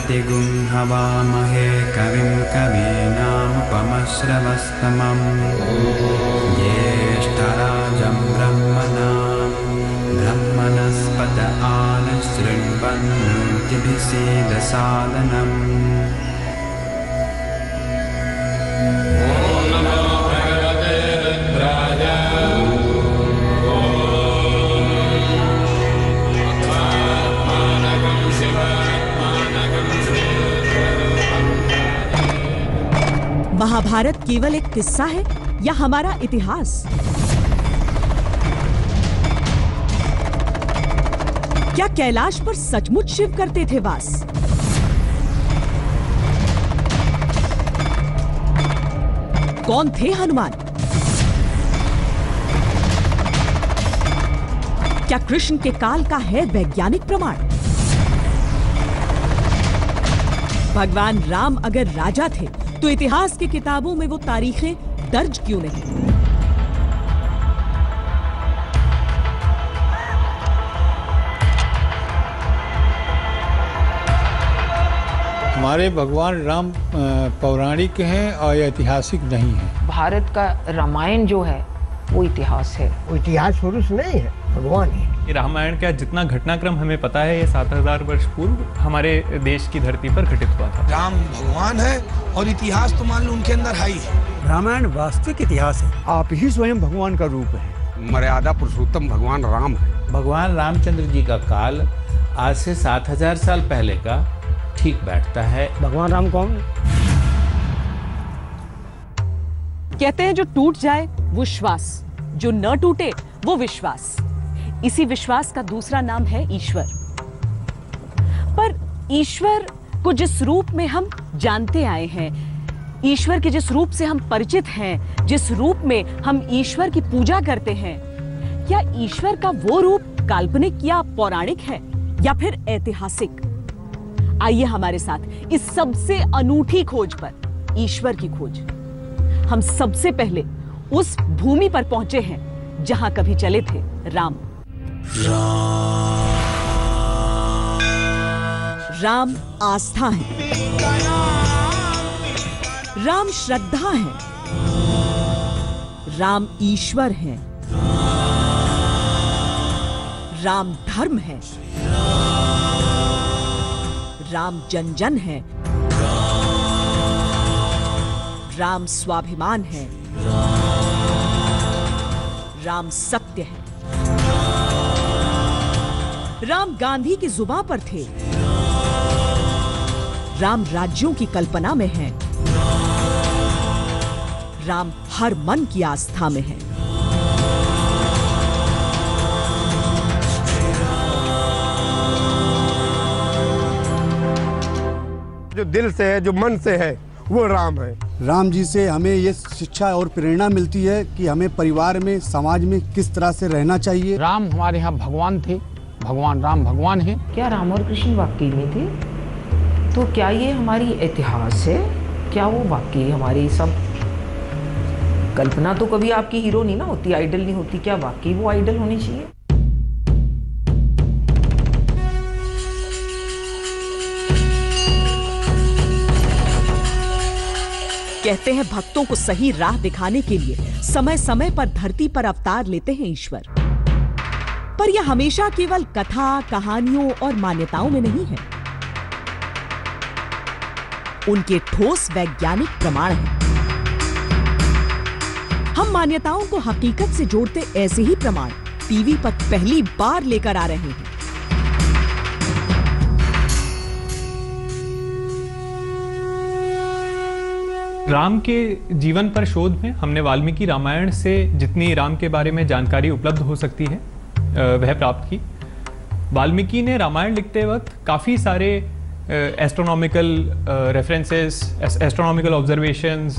प्रतिगुंहवामहे कविं कवीनामुपमश्रवस्तमम् ज्येष्ठराजं ब्रह्मणस्पत आनशृण्वन्नोतिभिसीदसादनम्। महाभारत केवल एक किस्सा है या हमारा इतिहास? क्या कैलाश पर सचमुच शिव करते थे वास? कौन थे हनुमान? क्या कृष्ण के काल का है वैज्ञानिक प्रमाण? भगवान राम अगर राजा थे तो इतिहास की किताबों में वो तारीखें दर्ज क्यों नहीं? हमारे भगवान राम पौराणिक हैं और ऐतिहासिक नहीं हैं। भारत का रामायण जो है वो इतिहास है। वो इतिहास पुरुष नहीं है, भगवान है। रामायण का जितना घटनाक्रम हमें पता है ये 7000 वर्ष पूर्व हमारे देश की धरती पर घटित हुआ था। राम भगवान है और इतिहास तो मान लो उनके अंदर है ही। रामायण वास्तविक इतिहास है। आप ही स्वयं भगवान का रूप है। मर्यादा पुरुषोत्तम भगवान राम है। भगवान रामचंद्र जी का काल आज से 7000 साल पहले का ठीक बैठता है। भगवान राम कौन है? कहते हैं जो टूट जाए वो श्वास, जो न टूटे वो विश्वास। इसी विश्वास का दूसरा नाम है ईश्वर। पर ईश्वर को जिस रूप में हम जानते आए हैं, ईश्वर के जिस रूप से हम परिचित हैं, जिस रूप में हम ईश्वर की पूजा करते हैं, क्या ईश्वर का वो रूप काल्पनिक या पौराणिक है या फिर ऐतिहासिक? आइए हमारे साथ इस सबसे अनूठी खोज पर, ईश्वर की खोज। हम सबसे पहले उस भूमि पर पहुंचे हैं जहां कभी चले थे राम। राम आस्था है, राम श्रद्धा है, राम ईश्वर है, राम धर्म है, राम जन जन है, राम स्वाभिमान है, राम सत्य है। राम गांधी की जुबां पर थे, राम राज्यों की कल्पना में है, राम हर मन की आस्था में है। जो दिल से है, जो मन से है, वो राम है। राम जी से हमें ये शिक्षा और प्रेरणा मिलती है कि हमें परिवार में, समाज में किस तरह से रहना चाहिए। राम हमारे यहाँ भगवान थे, भगवान राम भगवान हैं। क्या राम और कृष्ण वाकई में थे? तो क्या ये हमारी इतिहास है? क्या वो वाकई हमारी सब कल्पना? तो कभी आपकी हीरो नहीं ना होती, आइडल नहीं होती। क्या वाकई वो आइडल होनी चाहिए? कहते हैं भक्तों को सही राह दिखाने के लिए समय समय पर धरती पर अवतार लेते हैं ईश्वर। पर यह हमेशा केवल कथा, कहानियों और मान्यताओं में नहीं है। उनके ठोस वैज्ञानिक प्रमाण हैं। हम मान्यताओं को हकीकत से जोड़ते ऐसे ही प्रमाण टीवी पर पहली बार लेकर आ रहे हैं। राम के जीवन पर शोध में हमने वाल्मीकि रामायण से जितनी राम के बारे में जानकारी उपलब्ध हो सकती है वह प्राप्त की। वाल्मीकि ने रामायण लिखते वक्त काफ़ी सारे astronomical references, astronomical observations,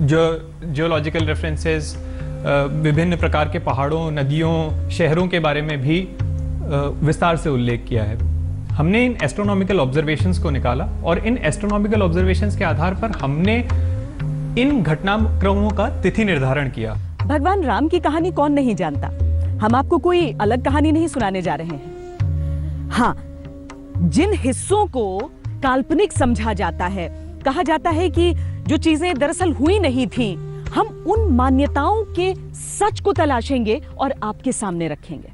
geological references, विभिन्न प्रकार के पहाड़ों, नदियों, शहरों के बारे में भी विस्तार से उल्लेख किया है। हमने इन एस्ट्रोनॉमिकल ऑब्जर्वेशंस को निकाला और इन एस्ट्रोनॉमिकल ऑब्जर्वेशंस के आधार पर हमने इन घटनाक्रमों का तिथि निर्धारण किया। भगवान राम की कहानी कौन नहीं जानता। हम आपको कोई अलग कहानी नहीं सुनाने जा रहे हैं। हाँ, जिन हिस्सों को काल्पनिक समझा जाता है। कहा जाता है कि जो चीजें दरअसल हुई नहीं थीं, हम उन मान्यताओं के सच को तलाशेंगे और आपके सामने रखेंगे।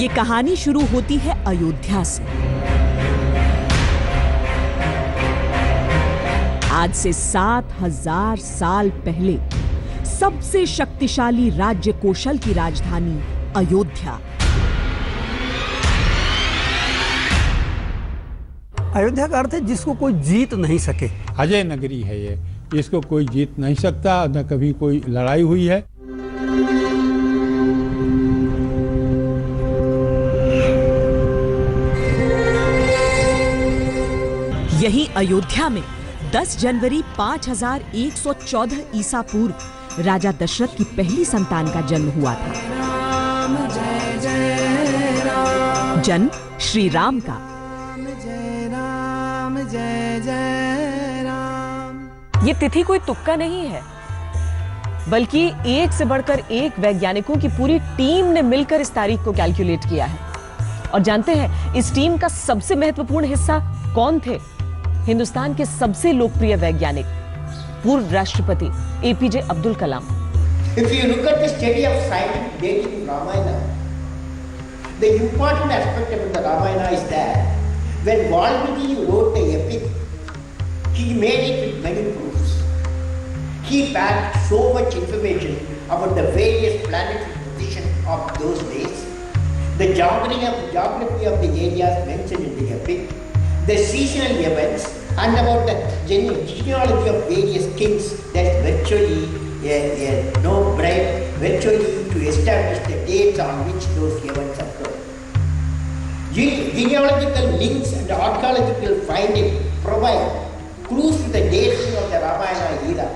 ये कहानी शुरू होती है अयोध्या से। आज से 7000 साल पहले सबसे शक्तिशाली राज्य कौशल की राजधानी अयोध्या। अयोध्या का अर्थ है जिसको कोई जीत नहीं सके। अजय नगरी है ये, इसको कोई जीत नहीं सकता, न कभी कोई लड़ाई हुई है। यही अयोध्या में 10 जनवरी 5114 ईसा पूर्व राजा दशरथ की पहली संतान का जन्म हुआ था। जन्म श्री राम का। ये तिथि कोई तुक्का नहीं है, बल्कि एक से बढ़कर एक वैज्ञानिकों की पूरी टीम ने मिलकर इस तारीख को कैलकुलेट किया है। और जानते हैं इस टीम का सबसे महत्वपूर्ण हिस्सा कौन थे? हिंदुस्तान के सबसे लोकप्रिय वैज्ञानिक, पूर्व राष्ट्रपति APJ Abdul Kalam. If you look at the study of scientific dating in Ramayana, the important aspect of the Ramayana is that when Valmiki wrote the epic, he made it with many proofs. He packed so much information about the various planetary positions of those days, the geography of the areas mentioned in the epic, the seasonal events, and about the genealogy of various kings. That's virtually virtually to establish the dates on which those events occurred. Genealogical links and archaeological findings provide clues to the dating of the Ramayana era.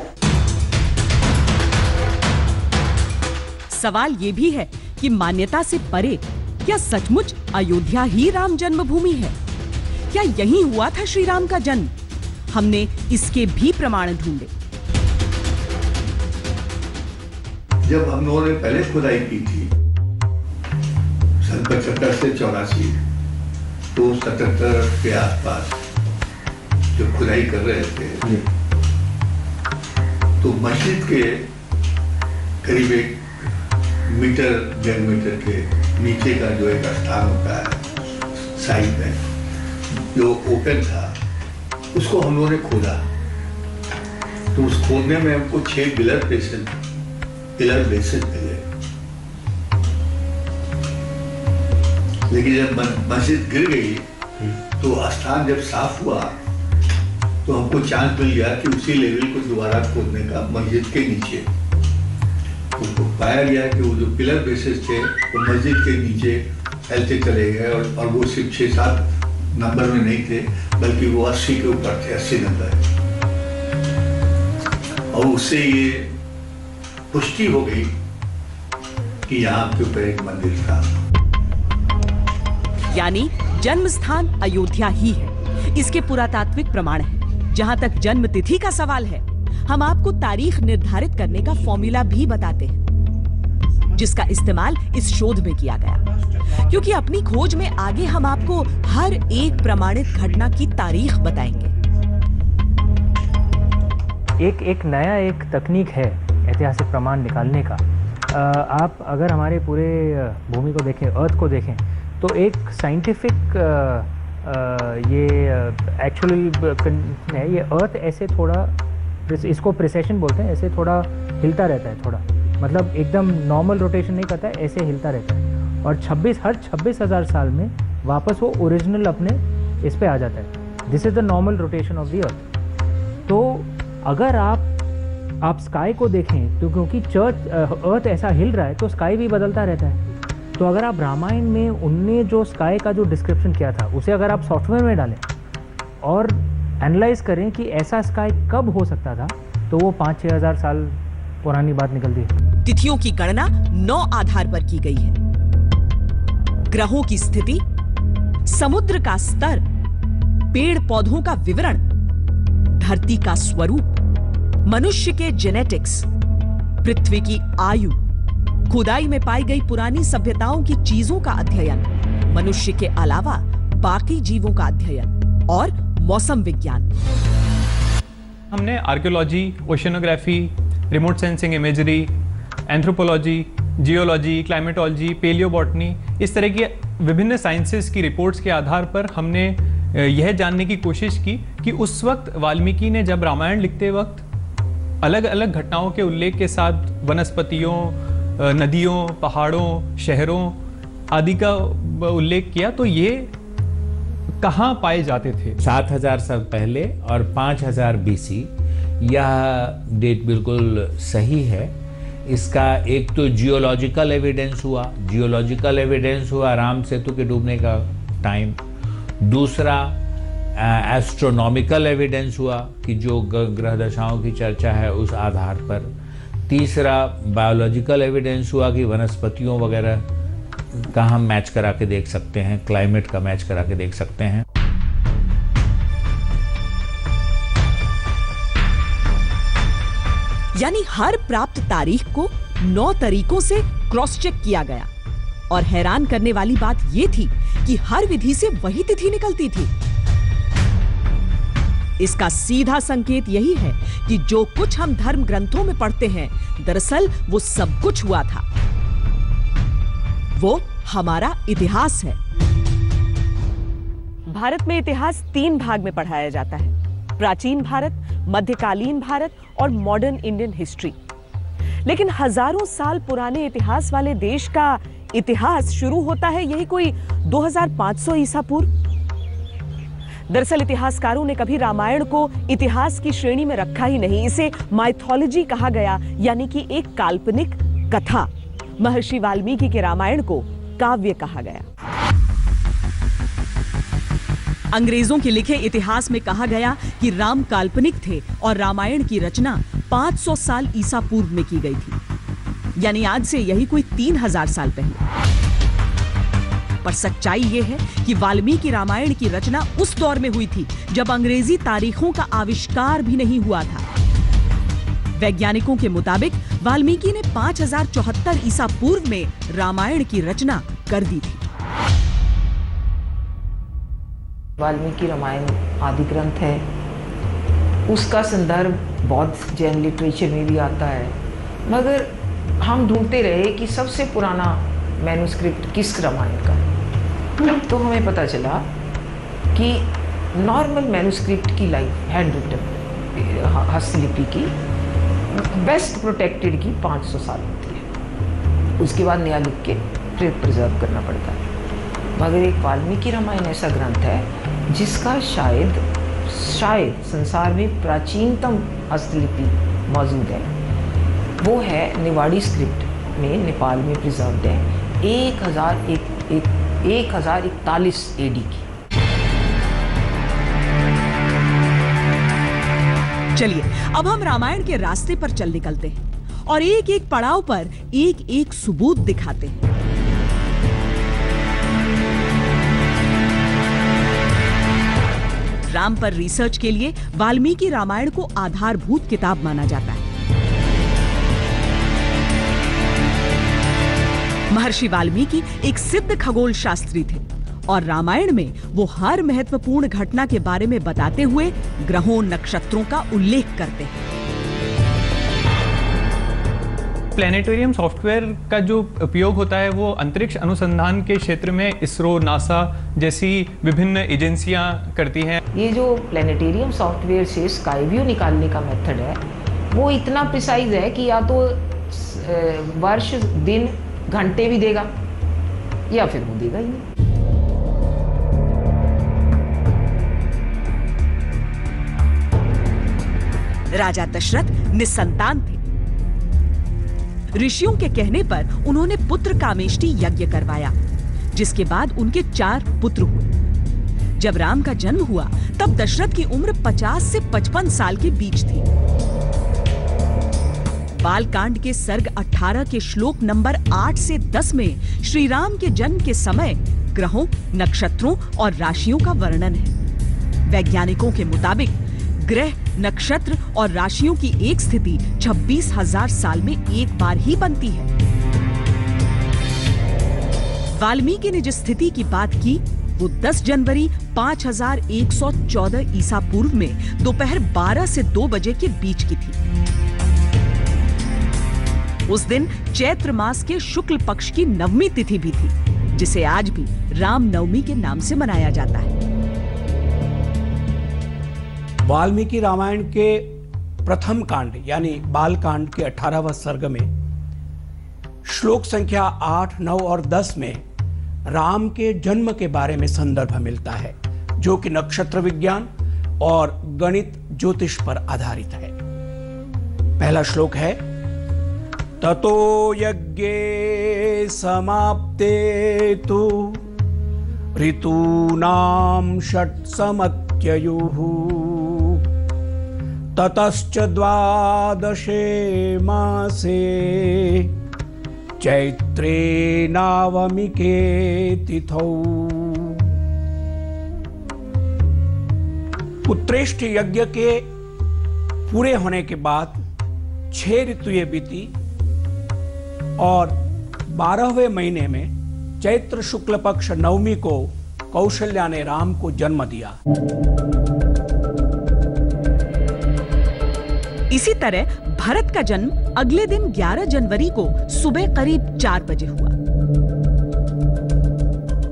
सवाल ये भी है कि मान्यता से परे क्या सचमुच अयोध्या ही राम जन्मभूमि है? क्या यहीं हुआ था श्री राम का जन्म? हमने इसके भी प्रमाण ढूंढे। जब हम लोगों ने पहले खुदाई की थी सन 75 से 84, तो 77 के आसपास जब खुदाई कर रहे थे तो मस्जिद के करीब 1 मीटर 1.5 मीटर के नीचे का जो एक स्थान होता है साइड में जो ओपन था, उसको हम लोगों ने खोदा। तो उस खोदने में हमको 6 पिलर बेसिस मिले। लेकिन जब मस्जिद गिर गई तो स्थान जब साफ हुआ तो हमको चांस मिल गया कि उसी लेवल को दोबारा खोदने का मस्जिद के नीचे। तो पाया गया कि वो जो पिलर बेसिस थे वो मस्जिद के नीचे फैलते चले गए और वो सिर्फ 6-7 नंबर में नहीं थे, बल्कि वो 80 के ऊपर थे, 80 नंबर। और उससे ये पुष्टि हो गई कि यहाँ के ऊपर एक मंदिर था। यानी जन्म स्थान अयोध्या ही है, इसके पुरातात्विक प्रमाण है। जहां तक जन्म तिथि का सवाल है, हम आपको तारीख निर्धारित करने का फॉर्मूला भी बताते हैं, जिसका इस्तेमाल इस शोध में किया गया। क्योंकि अपनी खोज में आगे हम आपको हर एक प्रमाणित घटना की तारीख बताएंगे। एक नया तकनीक है ऐतिहासिक प्रमाण निकालने का। आप अगर हमारे पूरे भूमि को देखें, अर्थ को देखें, तो एक साइंटिफिक ये एक्चुअली है, ये अर्थ ऐसे थोड़ा, इसको प्रिसेशन बोलते हैं, ऐसे थोड़ा हिलता रहता है, थोड़ा मतलब एकदम नॉर्मल रोटेशन नहीं करता है, ऐसे हिलता रहता है। और हर 26,000 साल में वापस वो ओरिजिनल अपने इस पे आ जाता है। This is the normal rotation of the earth. तो अगर आप स्काई को देखें तो क्योंकि अर्थ ऐसा हिल रहा है तो स्काई भी बदलता रहता है। तो अगर आप रामायण में उनने जो स्काई का जो डिस्क्रिप्शन किया था उसे अगर आप सॉफ्टवेयर में डालें और एनालाइज करें कि ऐसा स्काई कब हो सकता था, तो वो 5-6 हज़ार साल पुरानी बात निकलती है। तिथियों की गणना 9 आधार पर की गई है। ग्रहों की स्थिति, समुद्र का स्तर, पेड़ पौधों का विवरण, धरती का स्वरूप, मनुष्य के जेनेटिक्स, पृथ्वी की आयु, खुदाई में पाई गई पुरानी सभ्यताओं की चीजों का अध्ययन, मनुष्य के अलावा बाकी जीवों का अध्ययन और मौसम विज्ञान। हमने archaeology, oceanography, remote sensing imagery, anthropology, geology, climatology, palaeobotany, इस तरह की विभिन्न साइंसेस की रिपोर्ट्स के आधार पर हमने यह जानने की कोशिश की कि उस वक्त वाल्मीकि ने जब रामायण लिखते वक्त अलग अलग घटनाओं के उल्लेख के साथ वनस्पतियों, नदियों, पहाड़ों, शहरों आदि का उल्लेख किया, तो ये कहाँ पाए जाते थे? 7000 साल पहले और 5000 BC, यह डेट बिल्कुल सही है। इसका एक तो जियोलॉजिकल एविडेंस हुआ राम सेतु के डूबने का टाइम। दूसरा एस्ट्रोनॉमिकल एविडेंस हुआ कि जो ग्रह दशाओं की चर्चा है उस आधार पर। तीसरा बायोलॉजिकल एविडेंस हुआ कि वनस्पतियों वगैरह का हम मैच करा के देख सकते हैं, क्लाइमेट का मैच करा के देख सकते हैं। यानी हर प्राप्त तारीख को 9 तरीकों से क्रॉस चेक किया गया और हैरान करने वाली बात यह थी कि हर विधि से वही तिथि निकलती थी। इसका सीधा संकेत यही है कि जो कुछ हम धर्म ग्रंथों में पढ़ते हैं, दरअसल वो सब कुछ हुआ था। वो हमारा इतिहास है। भारत में इतिहास 3 भाग में पढ़ाया जाता है: प्राचीन भारत, मध्यकालीन भारत और मॉडर्न इंडियन हिस्ट्री। लेकिन हजारों साल पुराने इतिहास वाले देश का इतिहास शुरू होता है यही कोई 2500 ईसा पूर्व। दरअसल इतिहासकारों ने कभी रामायण को इतिहास की श्रेणी में रखा ही नहीं। इसे माइथोलॉजी कहा गया, यानी कि एक काल्पनिक कथा। महर्षि वाल्मीकि के रामायण को काव्य कहा गया। अंग्रेजों के लिखे इतिहास में कहा गया कि राम काल्पनिक थे और रामायण की रचना 500 साल ईसा पूर्व में की गई थी, यानी आज से यही कोई 3000 साल पहले। पर सच्चाई यह है कि वाल्मीकि रामायण की रचना उस दौर में हुई थी जब अंग्रेजी तारीखों का आविष्कार भी नहीं हुआ था। वैज्ञानिकों के मुताबिक वाल्मीकि ने 5074 ईसा पूर्व में रामायण की रचना कर दी थी। वाल्मीकि रामायण आदि ग्रंथ है, उसका संदर्भ बौद्ध जैन लिटरेचर में भी आता है, मगर हम ढूंढते रहे कि सबसे पुराना मैन्युस्क्रिप्ट किस रामायण का है। तो हमें पता चला कि नॉर्मल मैन्युस्क्रिप्ट की लाइफ हैंड रिटन हस्तलिपि की बेस्ट प्रोटेक्टेड की 500 साल होती है। उसके बाद नया लिख के फिर प्रिजर्व करना पड़ता है। मगर एक वाल्मीकि रामायण ऐसा ग्रंथ है जिसका शायद संसार में प्राचीनतम हस्तलिपि मौजूद है। वो है निवाड़ी स्क्रिप्ट में, नेपाल में प्रिजर्व्ड है, 1041 AD की। चलिए अब हम रामायण के रास्ते पर चल निकलते हैं और एक एक पड़ाव पर एक एक सबूत दिखाते हैं। राम पर रिसर्च के लिए वाल्मीकि रामायण को आधारभूत किताब माना जाता है। महर्षि वाल्मीकि एक सिद्ध खगोल शास्त्री थे और रामायण में वो हर महत्वपूर्ण घटना के बारे में बताते हुए ग्रहों, नक्षत्रों का उल्लेख करते हैं। प्लेनेटोरियम सॉफ्टवेयर का जो उपयोग होता है वो अंतरिक्ष अनुसंधान के क्षेत्र में इसरो, नासा जैसी विभिन्न एजेंसियां करती हैं। ये जो प्लेनेटेरियम सॉफ्टवेयर से स्काई व्यू निकालने का मेथड है वो इतना प्रिसाइज है कि या तो वर्ष, दिन, घंटे भी देगा या फिर वो देगा ही नहीं। राजा दशरथ निसंतान थे। ऋषियों के कहने पर उन्होंने पुत्र कामेष्टि यज्ञ करवाया, जिसके बाद उनके 4 पुत्र हुए। जब राम का जन्म हुआ तब दशरथ की उम्र 50 से 55 साल के बीच थी। बालकांड के सर्ग 18 के श्लोक नंबर 8 से 10 में श्री राम के जन्म के समय ग्रहों, नक्षत्रों और राशियों का वर्णन है। वैज्ञानिकों के मुताबिक ग्रह नक्षत्र और राशियों की एक स्थिति 26,000 साल में एक बार ही बनती है। वाल्मीकि ने जिस स्थिति की बात की वो 10 जनवरी 5114 ईसा पूर्व में दोपहर 12 से 2 बजे के बीच की थी। उस दिन चैत्र मास के शुक्ल पक्ष की नवमी तिथि भी थी, जिसे आज भी राम नवमी के नाम से मनाया जाता है। वाल्मीकि रामायण के प्रथम कांड यानी बाल कांड के 18वें सर्ग में श्लोक संख्या 8, 9 और 10 में राम के जन्म के बारे में संदर्भ मिलता है, जो कि नक्षत्र विज्ञान और गणित ज्योतिष पर आधारित है। पहला श्लोक है, ततो यज्ञे समाप्ते तु ऋतूनां षट्समत्ययुः ततश्च द्वादशे मासे चैत्रे नवमिके तिथौ। उत्कृष्ट यज्ञ के पूरे होने के बाद 6 ऋतुएं बीती और 12वें महीने में चैत्र शुक्ल पक्ष नवमी को कौशल्या ने राम को जन्म दिया। इसी तरह भरत का जन्म अगले दिन 11 जनवरी को सुबह करीब 4 बजे हुआ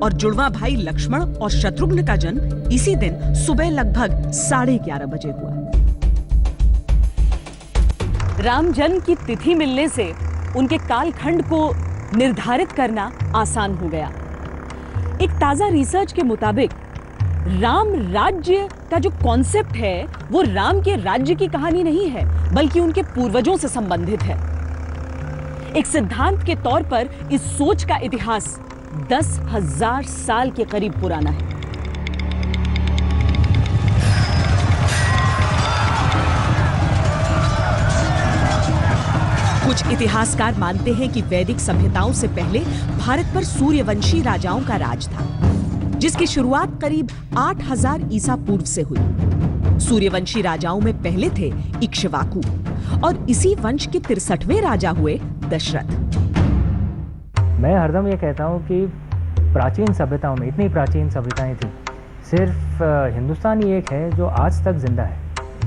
और जुड़वा भाई लक्ष्मण और शत्रुघ्न का जन्म इसी दिन सुबह लगभग 11:30 बजे हुआ। राम जन्म की तिथि मिलने से उनके कालखंड को निर्धारित करना आसान हो गया। एक ताजा रिसर्च के मुताबिक राम राज्य का जो कॉन्सेप्ट है वो राम के राज्य की कहानी नहीं है, बल्कि उनके पूर्वजों से संबंधित है। एक सिद्धांत के तौर पर इस सोच का इतिहास 10,000 साल के करीब पुराना है। कुछ इतिहासकार मानते हैं कि वैदिक सभ्यताओं से पहले भारत पर सूर्यवंशी राजाओं का राज था, जिसकी शुरुआत करीब 8,000 ईसा पूर्व से हुई। सूर्यवंशी राजाओं में पहले थे इक्ष्वाकु और इसी वंश के 63वें राजा हुए दशरथ। मैं हरदम ये कहता हूँ कि प्राचीन सभ्यताओं में, इतनी प्राचीन सभ्यताएं थी, सिर्फ हिंदुस्तान ही एक है जो आज तक जिंदा है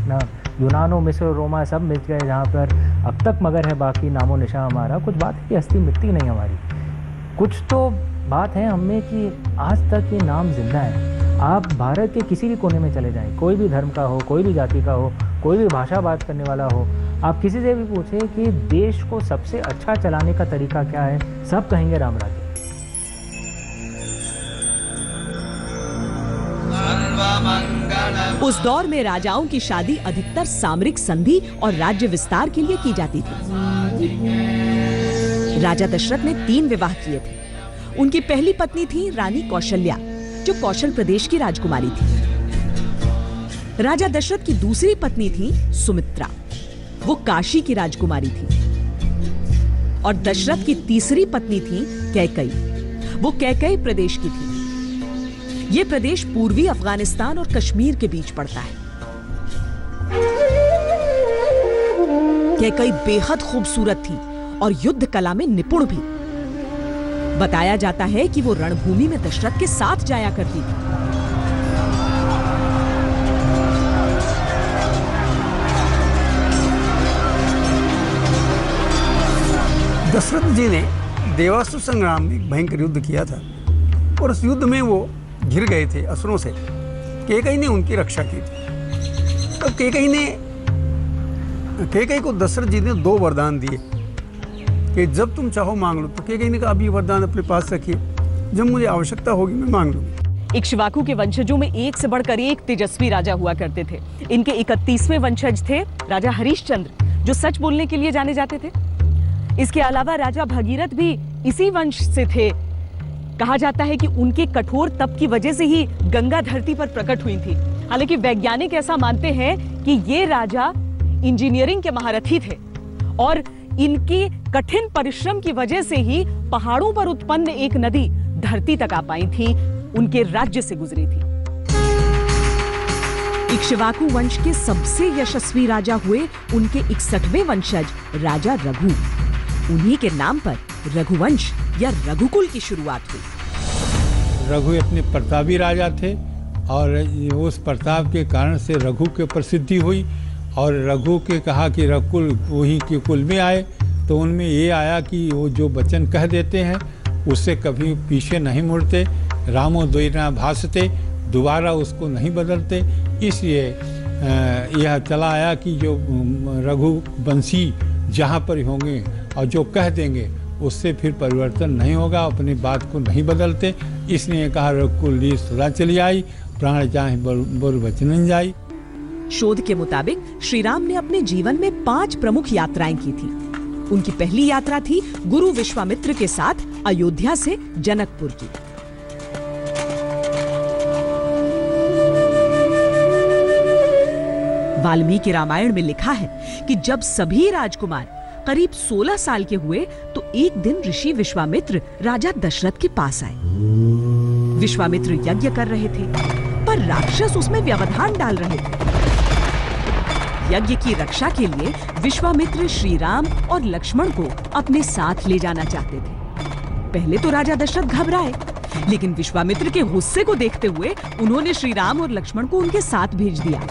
ना। यूनानो, मिस्र, रोमा सब मिट गए जहाँ पर अब तक मगर है बाकी नामो निशा हमारा। कुछ बात है कि हस्ती मिटती नहीं हमारी, कुछ तो बात है हमें कि आज तक ये नाम जिंदा है। आप भारत के किसी भी कोने में चले जाएं, कोई भी धर्म का हो, कोई भी जाति का हो, कोई भी भाषा बात करने वाला हो, आप किसी से भी पूछें कि देश को सबसे अच्छा चलाने का तरीका क्या है, सब कहेंगे राम राज्य। उस दौर में राजाओं की शादी अधिकतर सामरिक संधि और राज्य विस्तार के लिए की जाती थी। राजा दशरथ ने 3 विवाह किए थे। उनकी पहली पत्नी थी रानी कौशल्या, जो कौशल प्रदेश की राजकुमारी थी। राजा दशरथ की दूसरी पत्नी थी सुमित्रा, वो काशी की राजकुमारी थी। और दशरथ की तीसरी पत्नी थी कैकई, वो कैकई प्रदेश की थी। ये प्रदेश पूर्वी अफगानिस्तान और कश्मीर के बीच पड़ता है। कैकई बेहद खूबसूरत थी और युद्ध कला में निपुण भी। बताया जाता है कि वो रणभूमि में दशरथ के साथ जाया करती थी। दशरथ जी ने देवासुर संग्राम में एक भयंकर युद्ध किया था और उस युद्ध में वो घिर गए थे असुरों से। कैकई ने उनकी रक्षा की थी। तब कैकई को दशरथ जी ने 2 वरदान दिए कि जब तुम चाहो मांग लो। तो कैकई ने कहा अब ये वरदान अपने पास रखिए, जब मुझे आवश्यकता होगी मैं मांग लूंगी। इक्ष्वाकु के वंशजों में एक से बढ़कर एक तेजस्वी राजा हुआ करते थे। इनके 31वें वंशज थे राजा हरिश्चंद्र, जो सच बोलने के लिए जाने जाते थे। इसके अलावा राजा भगीरथ भी इसी वंश से थे। कहा जाता है कि उनके कठोर तप की वजह से ही गंगा धरती पर प्रकट हुई थी। हालांकि वैज्ञानिक ऐसा मानते हैं कि ये राजा इंजीनियरिंग के महारथी थे और इनकी कठिन परिश्रम की वजह से ही पहाड़ों पर उत्पन्न एक नदी धरती तक आ पाई थी, उनके राज्य से गुजरी थी। इक्ष्वाकु वंश के सबसे यशस्वी राजा हुए उनके 61वें वंशज राजा रघु। उन्हीं के नाम पर रघुवंश या रघुकुल की शुरुआत हुई। रघु अपने प्रतापी राजा थे और उस प्रताप के कारण से रघु की प्रसिद्धि हुई। और रघु के कहा कि रघुकुल वही के कुल में आए, तो उनमें ये आया कि वो जो वचन कह देते हैं उससे कभी पीछे नहीं मुड़ते। रामो द्वैना भासते, दोबारा उसको नहीं बदलते। इसलिए यह चला आया कि जो रघुवंशी जहाँ पर होंगे और जो कह देंगे उससे फिर परिवर्तन नहीं होगा, अपनी बात को नहीं बदलते। इसलिए कहा रघुकुल लीस सदा चली आई, प्राण जाहि बर वचन जाई। शोध के मुताबिक श्री राम ने अपने जीवन में 5 प्रमुख यात्राएं की थी। उनकी पहली यात्रा थी गुरु विश्वामित्र के साथ अयोध्या से जनकपुर की। वाल्मीकि रामायण में लिखा है कि जब सभी राजकुमार करीब 16 साल के हुए तो एक दिन ऋषि विश्वामित्र राजा दशरथ के पास आए। विश्वामित्र यज्ञ कर रहे थे, पर राक्षस उसमें व्यवधान डाल रहे थे। यज्ञ की रक्षा के लिए विश्वामित्र श्री राम और लक्ष्मण को अपने साथ ले जाना चाहते थे। पहले तो राजा दशरथ घबराए, लेकिन विश्वामित्र के गुस्से को देखते हुए उन्होंने श्री राम और लक्ष्मण को उनके साथ भेज दिया।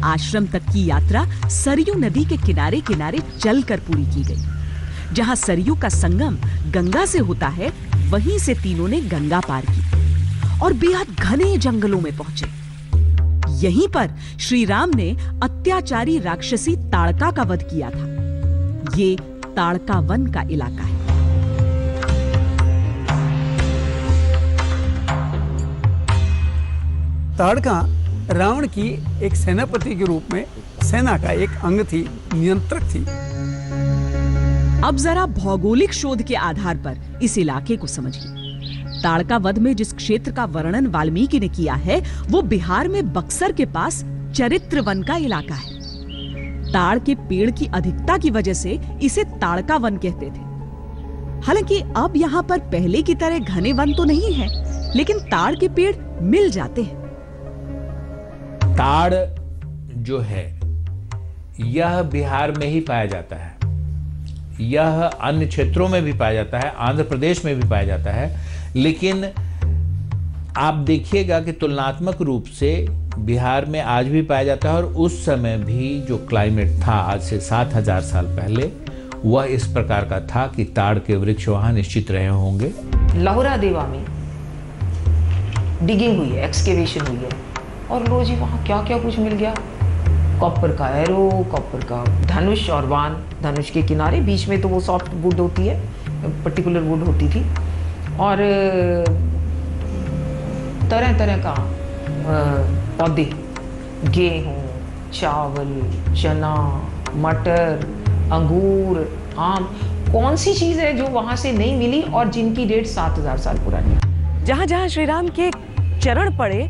आश्रम तक की यात्रा सरयू नदी के किनारे किनारे चलकर पूरी की गई। जहां सरयू का संगम गंगा से होता है, वहीं से तीनों ने गंगा पार की और बेहद घने जंगलों में पहुंचे। यहीं पर श्री राम ने अत्याचारी राक्षसी ताड़का का वध किया था। ये ताड़का वन का इलाका है। ताड़का रावण की एक सेनापति के रूप में सेना का एक अंग थी, नियंत्रक थी। अब जरा भौगोलिक शोध के आधार पर इस इलाके को समझिए। ताड़का वध में जिस क्षेत्र का वर्णन वाल्मीकि ने किया है, वो बिहार में बक्सर के पास चरित्र वन का इलाका है। ताड़ के पेड़ की अधिकता की वजह से इसे ताड़का वन कहते थे। हालांकि अब यहाँ पर पहले की तरह घने वन तो नहीं है, लेकिन ताड़ के पेड़ मिल जाते हैं। ताड़ जो है यह बिहार में ही पाया जाता है, यह अन्य क्षेत्रों में भी पाया जाता है, आंध्र प्रदेश में भी पाया जाता है। लेकिन आप देखिएगा कि तुलनात्मक रूप से बिहार में आज भी पाया जाता है और उस समय भी जो क्लाइमेट था आज से 7000 साल पहले, वह इस प्रकार का था कि ताड़ के वृक्ष वहां निश्चित रहे होंगे। लाहौरा देवा में डिगिंग हुई है, एक्सकेवेशन हुई है, और लो जी वहाँ क्या क्या कुछ मिल गया। कॉपर का एरो, कॉपर का धनुष और बाण, धनुष के किनारे बीच में तो वो सॉफ्ट वुड होती है, पर्टिकुलर वुड होती थी, और तरह तरह का पौधे, गेहूँ, चावल, चना, मटर, अंगूर, आम। कौन सी चीज़ है जो वहाँ से नहीं मिली और जिनकी डेट 7000 साल पुरानी है। जहाँ जहाँ श्री राम के चरण पड़े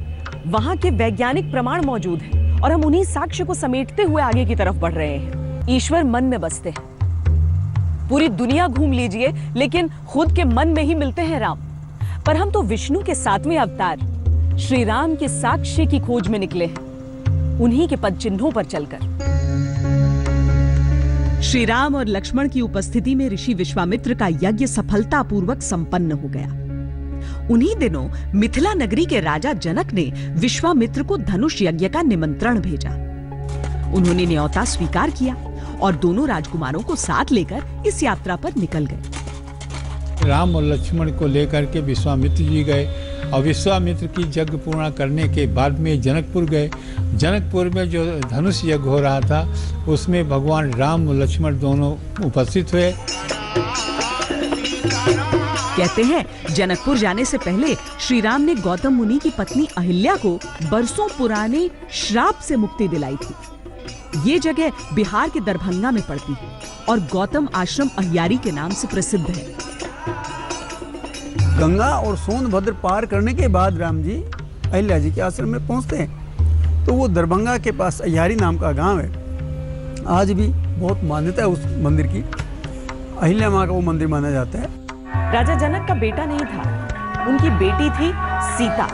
वहाँ के वैज्ञानिक प्रमाण मौजूद हैं और हम उन्हीं साक्ष्य को समेटते हुए आगे की तरफ बढ़ रहे हैं। ईश्वर मन में बसते हैं। पूरी दुनिया घूम लीजिए, लेकिन खुद के मन में ही मिलते हैं राम। पर हम तो विष्णु के 7वें अवतार श्री राम के साक्ष्य की खोज में निकले हैं, उन्हीं के पद चिन्हों पर चलकर। श्री राम और लक्ष्मण की उपस्थिति में ऋषि विश्वामित्र का यज्ञ सफलतापूर्वक संपन्न हो गया। उन्हीं दिनों मिथिला नगरी के राजा जनक ने विश्वामित्र को धनुष यज्ञ का निमंत्रण भेजा। उन्होंने न्योता स्वीकार किया और दोनों राजकुमारों को साथ लेकर इस यात्रा पर निकल गए। राम और लक्ष्मण को लेकर के विश्वामित्र जी गए और विश्वामित्र की यज्ञ पूर्ण करने के बाद में जनकपुर गए। जनकपुर में जो धनुष यज्ञ हो रहा था उसमें भगवान राम और लक्ष्मण दोनों उपस्थित हुए। कहते हैं जनकपुर जाने से पहले श्री राम ने गौतम मुनि की पत्नी अहिल्या को बरसों पुराने श्राप से मुक्ति दिलाई थी। ये जगह बिहार के दरभंगा में पड़ती है और गौतम आश्रम अहियारी के नाम से प्रसिद्ध है। गंगा और सोनभद्र पार करने के बाद राम जी अहिल्या जी के आश्रम में पहुंचते हैं, तो वो दरभंगा के पास अहियारी नाम का गांव है। आज भी बहुत मान्यता है उस मंदिर की, अहिल्या माँ का वो मंदिर माना जाता है। राजा जनक का बेटा नहीं था, उनकी बेटी थी सीता।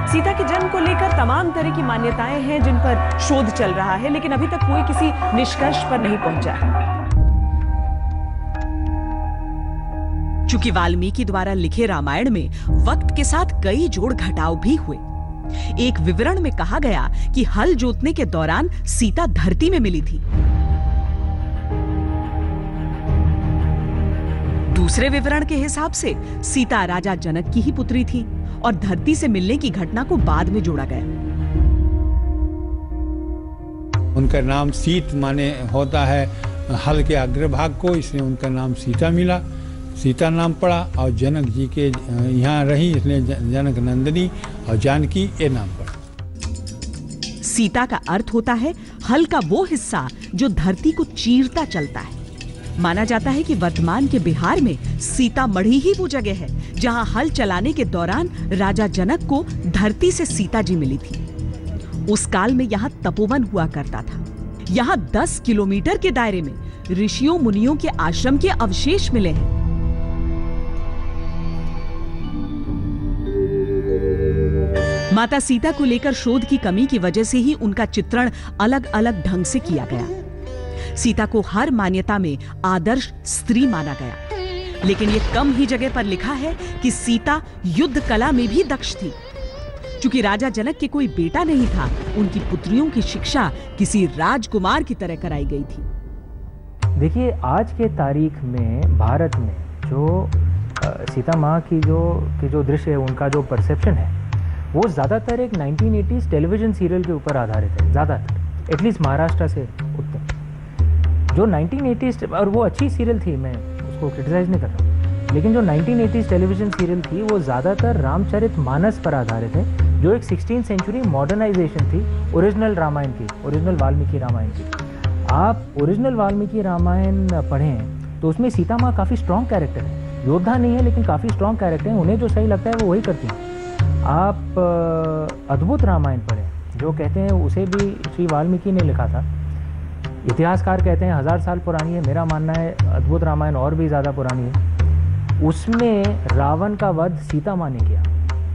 सीता के जन्म को लेकर तमाम तरह की मान्यताएं हैं जिन पर शोध चल रहा है, लेकिन अभी तक कोई किसी निष्कर्ष पर नहीं पहुंचा है। चूंकि वाल्मीकि द्वारा लिखे रामायण में वक्त के साथ कई जोड़ घटाव भी हुए। एक विवरण में कहा गया कि हल जोतने के दौरान सीता धरती में मिली थी। दूसरे विवरण के हिसाब से सीता राजा जनक की ही पुत्री थी और धरती से मिलने की घटना को बाद में जोड़ा गया। उनका नाम सीत माने होता है हल के अग्रभाग को, इसलिए उनका नाम सीता मिला, सीता नाम पड़ा। और जनक जी के यहाँ रही, इसलिए जनक नंदिनी और जानकी ये नाम पड़ा। सीता का अर्थ होता है हल का वो हिस्सा जो धरती को चीरता चलता है। माना जाता है कि वर्तमान के बिहार में सीतामढ़ी ही वो जगह है जहां हल चलाने के दौरान राजा जनक को धरती से सीता जी मिली थी। उस काल में यहाँ तपोवन हुआ करता था। यहाँ 10 किलोमीटर के दायरे में ऋषियों मुनियों के आश्रम के अवशेष मिले हैं। माता सीता को लेकर शोध की कमी की वजह से ही उनका चित्रण अलग अलग ढंग से किया गया। सीता को हर मान्यता में आदर्श स्त्री माना गया, लेकिन यह कम ही जगह पर लिखा है कि सीता युद्ध कला में भी दक्ष थी। चूंकि राजा जनक के कोई बेटा नहीं था, उनकी पुत्रियों की शिक्षा किसी राजकुमार की तरह कराई गई थी। देखिए, आज के तारीख में भारत में जो सीता माँ की जो दृश्य है, उनका जो परसेप्शन है, वो ज़्यादातर एक 1980s टेलीविज़न सीरियल के ऊपर आधारित है। ज़्यादातर एटलीस्ट महाराष्ट्र से उत्तर जो 1980s, और वो अच्छी सीरियल थी, मैं उसको क्रिटिसाइज़ नहीं कर रहा, लेकिन जो 1980s टेलीविज़न सीरियल थी वो ज़्यादातर रामचरितमानस पर आधारित है, जो एक 16th सेंचुरी मॉडर्नाइजेशन थी ओरिजिनल रामायण की, ओरिजिनल वाल्मीकि रामायण की। आप ओरिजिनल वाल्मीकि रामायण पढ़ें तो उसमें सीता माँ काफ़ी स्ट्रॉन्ग कैरेक्टर है, योद्धा नहीं है लेकिन काफ़ी स्ट्रॉन्ग कैरेक्टर है। उन्हें जो सही लगता है वो वही करती हैं। आप अद्भुत रामायण पढ़ें, जो कहते हैं उसे भी श्री वाल्मीकि ने लिखा था। इतिहासकार कहते हैं 1000 साल पुरानी है, मेरा मानना है अद्भुत रामायण और भी ज़्यादा पुरानी है। उसमें रावण का वध सीता माँ ने किया,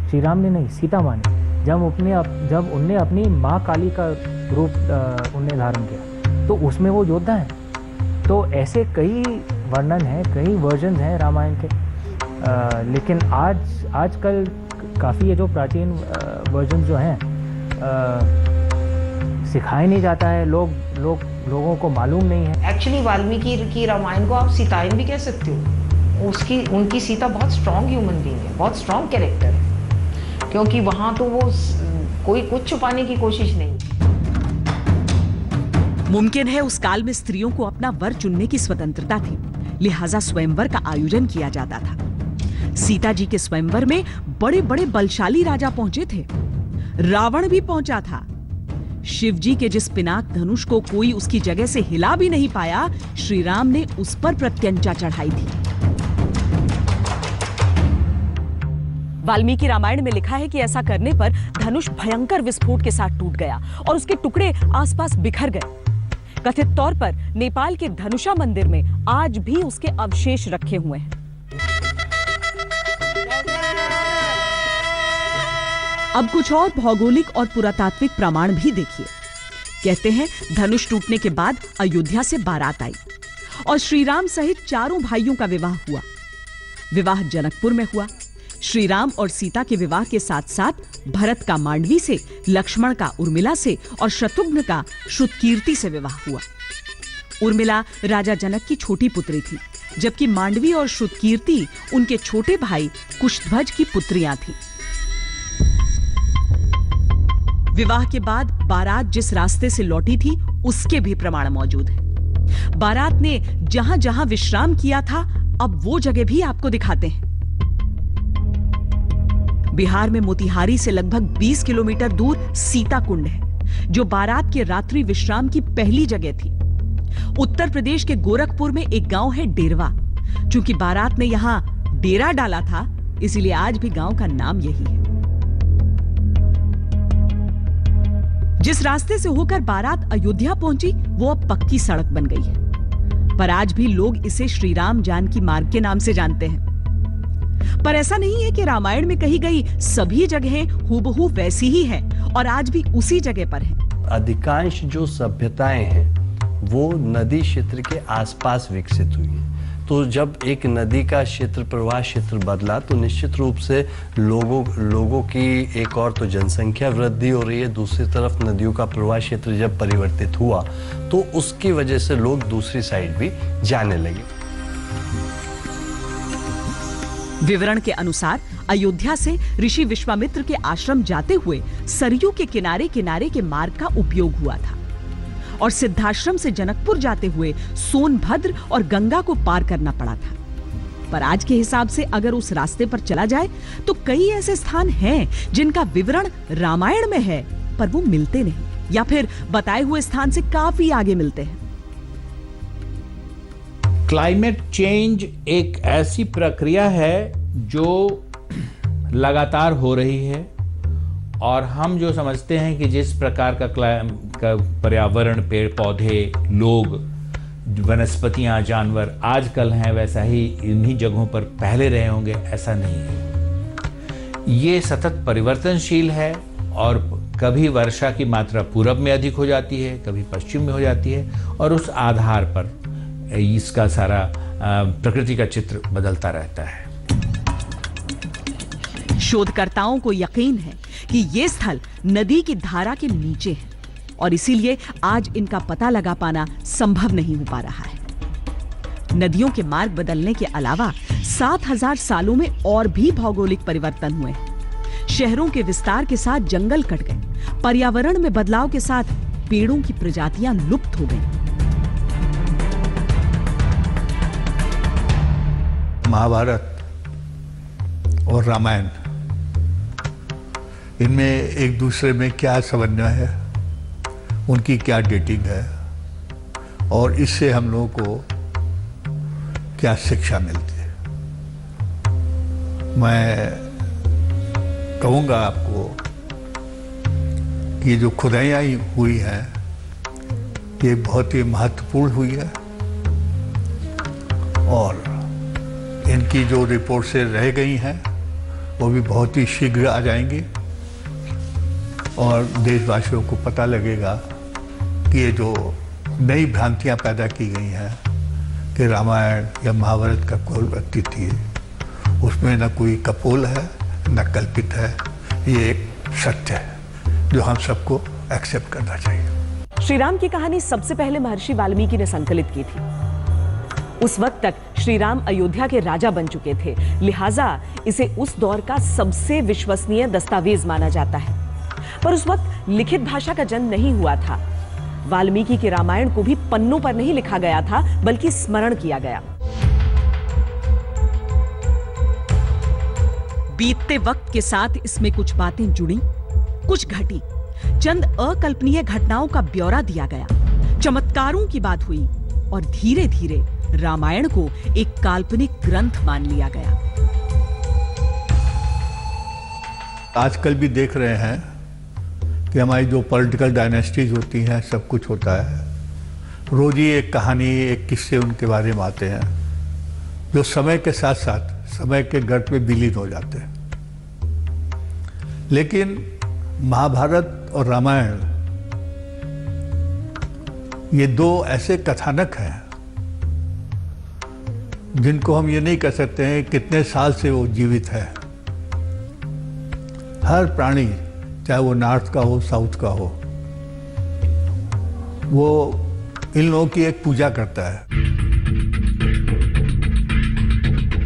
श्री राम ने नहीं, सीता माँ ने। जब उनने अपनी माँ काली का रूप उनने धारण किया, तो उसमें वो योद्धा है। तो ऐसे कई वर्णन हैं, कई वर्जन हैं रामायण के, लेकिन आजकल काफ़ी ये जो प्राचीन वर्जन जो हैं सिखाया नहीं जाता है, लोगों को मालूम नहीं है। एक्चुअली वाल्मीकि की रामायण को आप सीतायन भी कह सकते हो। उनकी सीता बहुत स्ट्रॉन्ग ह्यूमन बीइंग है, बहुत स्ट्रॉन्ग कैरेक्टर है, क्योंकि वहाँ तो वो कोई कुछ छुपाने की कोशिश नहीं। मुमकिन है उस काल में स्त्रियों को अपना वर चुनने की स्वतंत्रता थी, लिहाजा स्वयंवर का आयोजन किया जाता था। सीता जी के स्वयंवर में बड़े बड़े बलशाली राजा पहुंचे थे, रावण भी पहुंचा था। शिव जी के जिस पिनाक धनुष को कोई उसकी जगह से हिला भी नहीं पाया, श्री राम ने उस पर प्रत्यंचा चढ़ाई थी। वाल्मीकि रामायण में लिखा है कि ऐसा करने पर धनुष भयंकर विस्फोट के साथ टूट गया और उसके टुकड़े आसपास बिखर गए। कथित तौर पर नेपाल के धनुषा मंदिर में आज भी उसके अवशेष रखे हुए हैं। अब कुछ और भौगोलिक और पुरातात्विक प्रमाण भी देखिए। कहते हैं धनुष टूटने के बाद अयोध्या से बारात आई और श्री राम सहित चारों भाइयों का विवाह हुआ। विवाह जनकपुर में हुआ। श्री राम और सीता के विवाह के साथ साथ भरत का मांडवी से, लक्ष्मण का उर्मिला से और शत्रुघ्न का श्रुतकीर्ति से विवाह हुआ। उर्मिला राजा जनक की छोटी पुत्री थी, जबकि मांडवी और श्रुतकीर्ति उनके छोटे भाई कुशध्वज की पुत्रियां थीं। विवाह के बाद बारात जिस रास्ते से लौटी थी उसके भी प्रमाण मौजूद हैं। बारात ने जहां जहां विश्राम किया था, अब वो जगह भी आपको दिखाते हैं। बिहार में मोतिहारी से लगभग 20 किलोमीटर दूर सीता कुंड है, जो बारात के रात्रि विश्राम की पहली जगह थी। उत्तर प्रदेश के गोरखपुर में एक गांव है डेरवा। चूंकि बारात ने यहां डेरा डाला था, इसलिए आज भी गांव का नाम यही है। जिस रास्ते से होकर बारात अयोध्या पहुंची, वो अब पक्की सड़क बन गई है, पर आज भी लोग इसे श्री राम जानकी मार्ग के नाम से जानते हैं। पर ऐसा नहीं है कि रामायण में कही गई सभी जगहें हूबहू वैसी ही हैं और आज भी उसी जगह पर हैं। अधिकांश जो सभ्यताएं हैं वो नदी क्षेत्र के आसपास विकसित हुई हैं। तो जब एक नदी का क्षेत्र, प्रवाह क्षेत्र बदला तो निश्चित रूप से लोगों की एक और तो जनसंख्या वृद्धि हो रही है, दूसरी तरफ नदियों का प्रवाह क्षेत्र जब परिवर्तित हुआ तो उसकी वजह से लोग दूसरी साइड भी जाने लगे। विवरण के अनुसार अयोध्या से ऋषि विश्वामित्र के आश्रम जाते हुए सरयू के किनारे किनारे के मार्ग का उपयोग हुआ था और सिद्धाश्रम से जनकपुर जाते हुए सोनभद्र और गंगा को पार करना पड़ा था। पर आज के हिसाब से अगर उस रास्ते पर चला जाए तो कई ऐसे स्थान हैं जिनका विवरण रामायण में है पर वो मिलते नहीं या फिर बताए हुए स्थान से काफी आगे मिलते हैं। क्लाइमेट चेंज एक ऐसी प्रक्रिया है जो लगातार हो रही है और हम जो समझते हैं कि जिस प्रकार का पर्यावरण, पेड़ पौधे, लोग, वनस्पतियां, जानवर आजकल हैं वैसा ही इन्हीं जगहों पर पहले रहे होंगे, ऐसा नहीं है। ये सतत परिवर्तनशील है और कभी वर्षा की मात्रा पूरब में अधिक हो जाती है, कभी पश्चिम में हो जाती है और उस आधार पर इसका सारा प्रकृति का चित्र बदलता रहता है। शोधकर्ताओं को यकीन है कि ये स्थल नदी की धारा के नीचे है और इसीलिए आज इनका पता लगा पाना संभव नहीं हो पा रहा है। नदियों के मार्ग बदलने के अलावा 7000 सालों में और भी भौगोलिक परिवर्तन हुए हैं। शहरों के विस्तार के साथ जंगल कट गए, पर्यावरण में बदलाव के साथ पेड़ों की प्रजातियां लुप्त हो गई। महाभारत और रामायण, इनमें एक दूसरे में क्या समन्वय है, उनकी क्या डेटिंग है और इससे हम लोगों को क्या शिक्षा मिलती है। मैं कहूँगा आपको कि ये जो खुदाइयाँ हुई हैं ये बहुत ही महत्वपूर्ण हुई है और इनकी जो रिपोर्ट से रह गई हैं वो भी बहुत ही शीघ्र आ जाएंगी और देशवासियों को पता लगेगा कि ये जो नई भ्रांतियां पैदा की गई हैं कि रामायण या महाभारत का कोई व्यक्ति थी, उसमें न कोई कपोल है न कल्पित है, ये एक सत्य है जो हम सबको एक्सेप्ट करना चाहिए। श्री राम की कहानी सबसे पहले महर्षि वाल्मीकि ने संकलित की थी। उस वक्त तक श्री राम अयोध्या के राजा बन चुके थे, लिहाजा इसे उस दौर का सबसे विश्वसनीय दस्तावेज माना जाता है। पर उस वक्त लिखित भाषा का जन्म नहीं हुआ था। वाल्मीकि के रामायण को भी पन्नों पर नहीं लिखा गया था बल्कि स्मरण किया गया। बीतते वक्त के साथ इसमें कुछ बातें जुड़ी, कुछ घटी, चंद अकल्पनीय घटनाओं का ब्यौरा दिया गया, चमत्कारों की बात हुई और धीरे धीरे रामायण को एक काल्पनिक ग्रंथ मान लिया गया। आजकल भी देख रहे हैं कि हमारी जो पॉलिटिकल डायनेस्टीज होती हैं, सब कुछ होता है, रोज ही एक कहानी, एक किस्से उनके बारे में आते हैं जो समय के साथ साथ समय के गर्त में विलीन हो जाते हैं। लेकिन महाभारत और रामायण ये दो ऐसे कथानक हैं जिनको हम ये नहीं कह सकते हैं कितने साल से वो जीवित है। हर प्राणी, चाहे वो नॉर्थ का हो, साउथ का हो, वो इन लोगों की एक पूजा करता है।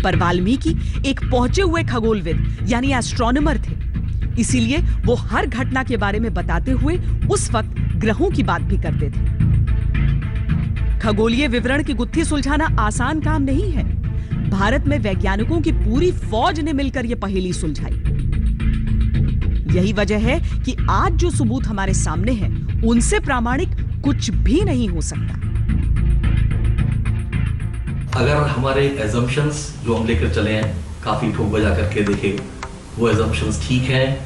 पर वाल्मीकि एक पहुंचे हुए खगोलविद यानी एस्ट्रोनॉमर थे, इसीलिए वो हर घटना के बारे में बताते हुए उस वक्त ग्रहों की बात भी करते थे। खगोलीय विवरण की गुत्थी सुलझाना आसान काम नहीं है। भारत में वैज्ञानिकों की पूरी फौज ने मिलकर यह पहेली सुलझाई। यही वजह है कि आज जो सबूत हमारे सामने हैं, उनसे प्रामाणिक कुछ भी नहीं हो सकता। अगर हमारे एजम्पशंस जो हम लेकर चले हैं, काफी ठोक बजा करके देखे, वो एजम्पशंस ठीक हैं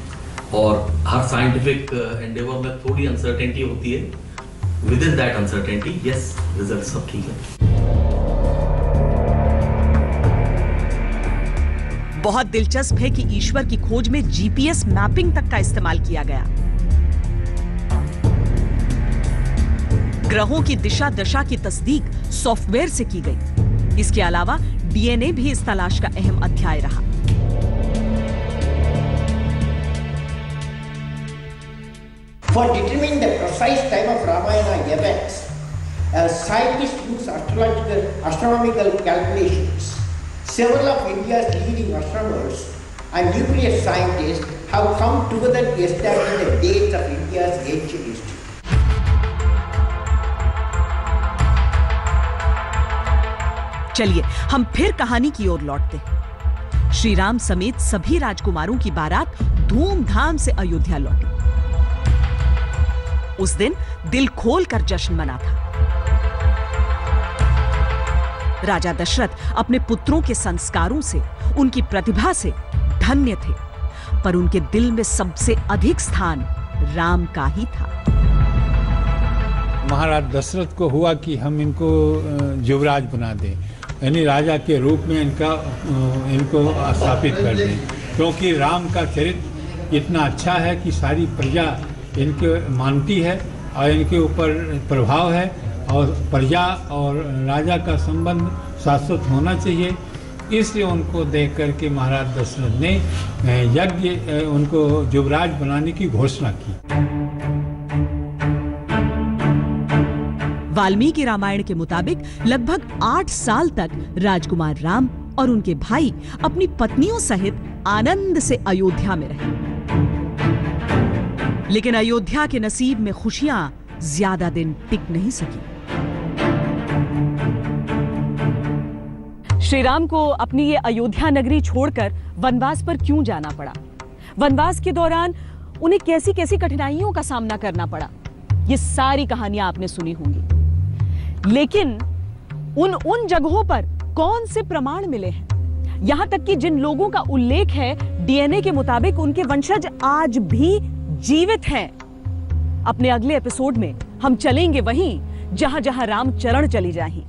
और हर साइंटिफिक एंडेवर में थोड़ी अनसर्टेनिटी होती है। With in that uncertainty, yes, result सब ठीक है। बहुत दिलचस्प है कि ईश्वर की खोज में जीपीएस मैपिंग तक का इस्तेमाल किया गया। ग्रहों की दिशा दशा की तस्दीक सॉफ्टवेयर से की गई। इसके अलावा डीएनए भी इस तलाश का अहम अध्याय रहा। For determining the precise time of Ramayana events, scientists use astronomical calculations. Several of India's leading astronomers and nuclear scientists have come together to establish the dates of India's ancient history. चलिए हम फिर कहानी की ओर लौटते हैं। श्री राम समेत सभी राजकुमारों की बारात धूमधाम से अयोध्या लौटी। उस दिन दिल खोलकर जश्न मना था। राजा दशरथ अपने पुत्रों के संस्कारों से, उनकी प्रतिभा से धन्य थे, पर उनके दिल में सबसे अधिक स्थान राम का ही था। महाराज दशरथ को हुआ कि हम इनको युवराज बना दें, यानी राजा के रूप में इनको स्थापित कर दें, क्योंकि राम का चरित्र इतना अच्छा है कि सारी प्रजा इनके मानती है और इनके ऊपर प्रभाव है, और प्रजा और राजा का संबंध शाश्वत होना चाहिए। इसलिए उनको देख करके महाराज दशरथ ने यज्ञ उनको युवराज बनाने की घोषणा की। वाल्मीकि रामायण के मुताबिक लगभग 8 साल तक राजकुमार राम और उनके भाई अपनी पत्नियों सहित आनंद से अयोध्या में रहे। लेकिन अयोध्या के नसीब में खुशियां ज्यादा दिन टिक नहीं सकी। श्री राम को अपनी ये अयोध्या नगरी छोड़कर वनवास पर क्यों जाना पड़ा? वनवास के दौरान उन्हें कैसी कैसी कठिनाइयों का सामना करना पड़ा? ये सारी कहानियां आपने सुनी होंगी। लेकिन उन जगहों पर कौन से प्रमाण मिले हैं? यहां तक कि जिन लोगों का उल्लेख है डीएनए के मुताबिक उनके वंशज आज भी जीवित हैं। अपने अगले एपिसोड में हम चलेंगे वहीं जहां जहां राम चरण चली जाएं।